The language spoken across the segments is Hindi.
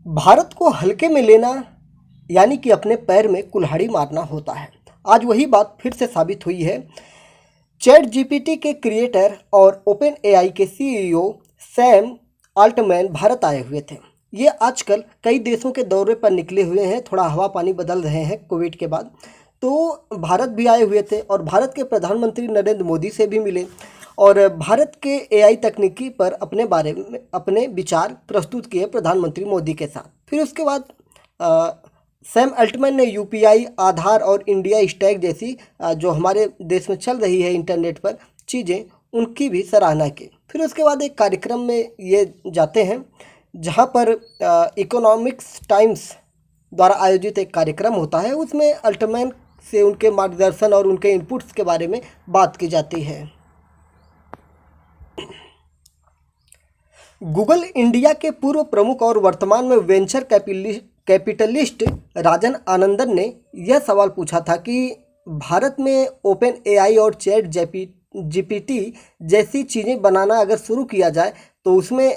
भारत को हल्के में लेना यानी कि अपने पैर में कुल्हाड़ी मारना होता है। आज वही बात फिर से साबित हुई है। चैट जीपीटी के क्रिएटर और ओपन एआई के सीईओ सैम अल्टमैन भारत आए हुए थे। ये आजकल कई देशों के दौरे पर निकले हुए हैं, थोड़ा हवा पानी बदल रहे हैं कोविड के बाद। तो भारत भी आए हुए थे और भारत के प्रधानमंत्री नरेंद्र मोदी से भी मिले और भारत के एआई तकनीकी पर अपने बारे में अपने विचार प्रस्तुत किए प्रधानमंत्री मोदी के साथ। फिर उसके बाद सैम अल्टमैन ने यूपीआई, आधार और इंडिया स्टैक जैसी जो हमारे देश में चल रही है इंटरनेट पर चीज़ें, उनकी भी सराहना की। फिर उसके बाद एक कार्यक्रम में ये जाते हैं जहाँ पर इकोनॉमिक्स टाइम्स द्वारा आयोजित एक कार्यक्रम होता है। उसमें अल्टमैन से उनके मार्गदर्शन और उनके इनपुट्स के बारे में बात की जाती है। गूगल इंडिया के पूर्व प्रमुख और वर्तमान में वेंचर कैपिटलिस्ट राजन आनंदन ने यह सवाल पूछा था कि भारत में ओपन एआई और चैट जीपीटी जैसी चीज़ें बनाना अगर शुरू किया जाए तो उसमें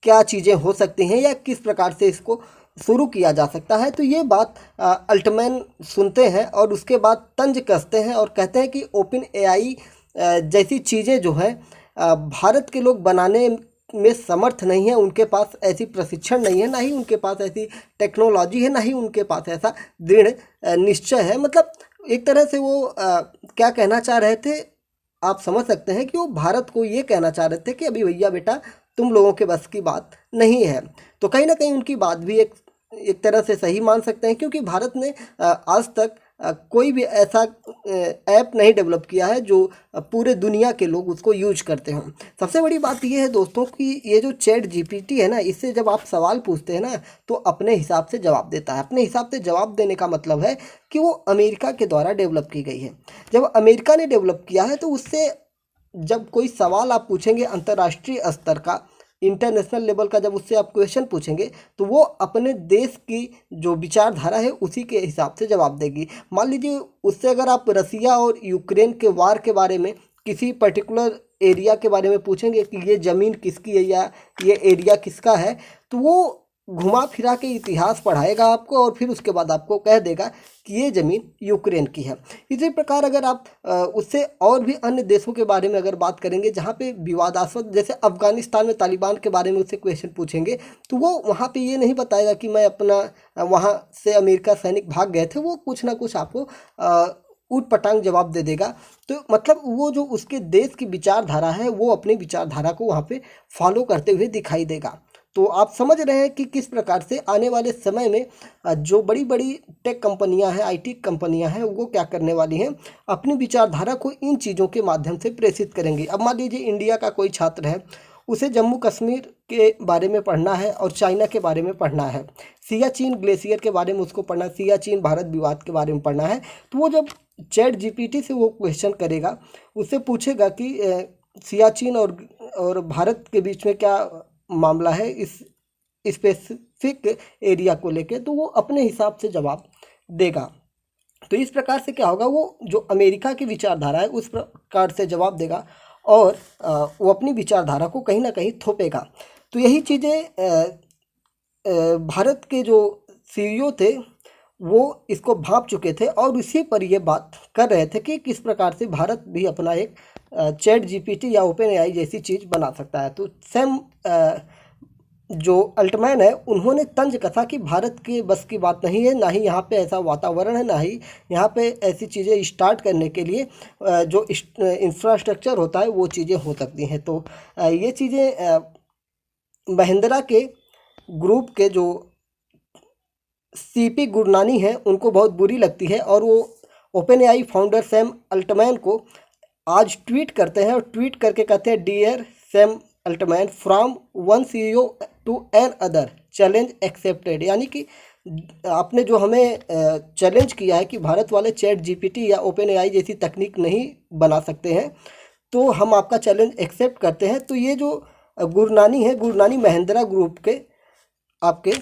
क्या चीज़ें हो सकती हैं या किस प्रकार से इसको शुरू किया जा सकता है। तो ये बात अल्टमैन सुनते हैं और उसके बाद तंज कसते हैं और कहते हैं कि ओपन एआई जैसी चीज़ें जो हैं भारत के लोग बनाने में समर्थ नहीं है, उनके पास ऐसी प्रशिक्षण नहीं है, ना ही उनके पास ऐसी टेक्नोलॉजी है, ना ही उनके पास ऐसा दृढ़ निश्चय है। मतलब एक तरह से वो क्या कहना चाह रहे थे, आप समझ सकते हैं कि वो भारत को ये कहना चाह रहे थे कि अभी भैया बेटा तुम लोगों के बस की बात नहीं है। तो कहीं ना कहीं उनकी बात भी एक तरह से सही मान सकते हैं, क्योंकि भारत ने आज तक कोई भी ऐसा ऐप नहीं डेवलप किया है जो पूरे दुनिया के लोग उसको यूज करते हों। सबसे बड़ी बात यह है दोस्तों कि ये जो चैट जीपीटी है ना, इससे जब आप सवाल पूछते हैं ना तो अपने हिसाब से जवाब देता है। अपने हिसाब से जवाब देने का मतलब है कि वो अमेरिका के द्वारा डेवलप की गई है। जब अमेरिका ने डेवलप किया है तो उससे जब कोई सवाल आप पूछेंगे अंतर्राष्ट्रीय स्तर का, इंटरनेशनल लेवल का, जब उससे आप क्वेश्चन पूछेंगे तो वो अपने देश की जो विचारधारा है उसी के हिसाब से जवाब देगी। मान लीजिए उससे अगर आप रसिया और यूक्रेन के वार के बारे में, किसी पर्टिकुलर एरिया के बारे में पूछेंगे कि ये ज़मीन किसकी है या ये एरिया किसका है, तो वो घुमा फिरा के इतिहास पढ़ाएगा आपको और फिर उसके बाद आपको कह देगा कि ये ज़मीन यूक्रेन की है। इसी प्रकार अगर आप उससे और भी अन्य देशों के बारे में अगर बात करेंगे जहाँ पे विवादास्पद, जैसे अफ़गानिस्तान में तालिबान के बारे में उससे क्वेश्चन पूछेंगे तो वो वहाँ पे ये नहीं बताएगा कि मैं अपना वहाँ से अमेरिका सैनिक भाग गए थे। वो कुछ ना कुछ आपको ऊट पटांग जवाब दे देगा। तो मतलब वो जो उसके देश की विचारधारा है वो अपनी विचारधारा को वहाँ पे फॉलो करते हुए दिखाई देगा। तो आप समझ रहे हैं कि किस प्रकार से आने वाले समय में जो बड़ी बड़ी टेक कंपनियां हैं, आईटी कंपनियां हैं, वो क्या करने वाली हैं, अपनी विचारधारा को इन चीज़ों के माध्यम से प्रेषित करेंगी। अब मान लीजिए इंडिया का कोई छात्र है, उसे जम्मू कश्मीर के बारे में पढ़ना है और चाइना के बारे में पढ़ना है, सियाचिन ग्लेशियर के बारे में उसको पढ़ना है, सियाचिन भारत विवाद के बारे में पढ़ना है। तो वो जब चैट जीपीटी से वो क्वेश्चन करेगा, उससे पूछेगा कि सियाचिन और भारत के बीच में क्या मामला है इस स्पेसिफिक एरिया को लेके, तो वो अपने हिसाब से जवाब देगा। तो इस प्रकार से क्या होगा, वो जो अमेरिका की विचारधारा है उस प्रकार से जवाब देगा और वो अपनी विचारधारा को कहीं ना कहीं थोपेगा। तो यही चीज़ें भारत के जो सीईओ थे वो इसको भांप चुके थे और इसी पर ये बात कर रहे थे कि किस प्रकार से भारत भी अपना एक चैट जीपीटी या ओपन एआई जैसी चीज़ बना सकता है। तो सैम जो अल्टमैन है उन्होंने तंज कसा कि भारत के बस की बात नहीं है, ना ही यहाँ पे ऐसा वातावरण है, ना ही यहाँ पे ऐसी चीज़ें स्टार्ट करने के लिए जो इंफ्रास्ट्रक्चर होता है वो चीज़ें हो सकती हैं। तो ये चीज़ें महिंद्रा के ग्रुप के जो सीपी गुरनानी हैं उनको बहुत बुरी लगती है और वो OpenAI founder Sam Altman को आज ट्वीट करते हैं और ट्वीट करके कहते हैं, dear Sam Altman, from one CEO to another, challenge accepted. यानी कि आपने जो हमें चैलेंज किया है कि भारत वाले चैट जीपीटी या ओपन एआई जैसी तकनीक नहीं बना सकते हैं, तो हम आपका चैलेंज एक्सेप्ट करते हैं। तो ये जो गुरनानी है, गुरनानी महिंद्रा ग्रुप के आपके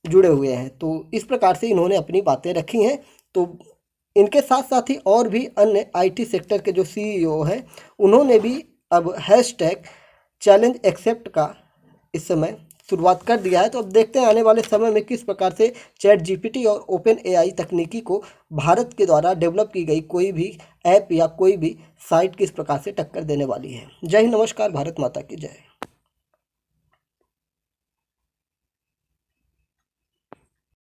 जुड़े हुए हैं। तो इस प्रकार से इन्होंने अपनी बातें रखी हैं। तो इनके साथ साथ ही और भी अन्य आईटी सेक्टर के जो सीईओ हैं उन्होंने भी अब हैशटैग चैलेंज एक्सेप्ट का इस समय शुरुआत कर दिया है। तो अब देखते हैं आने वाले समय में किस प्रकार से चैट जीपीटी और ओपन एआई तकनीकी को भारत के द्वारा डेवलप की गई कोई भी ऐप या कोई भी साइट किस प्रकार से टक्कर देने वाली है। जय हिंद, नमस्कार, भारत माता की जय।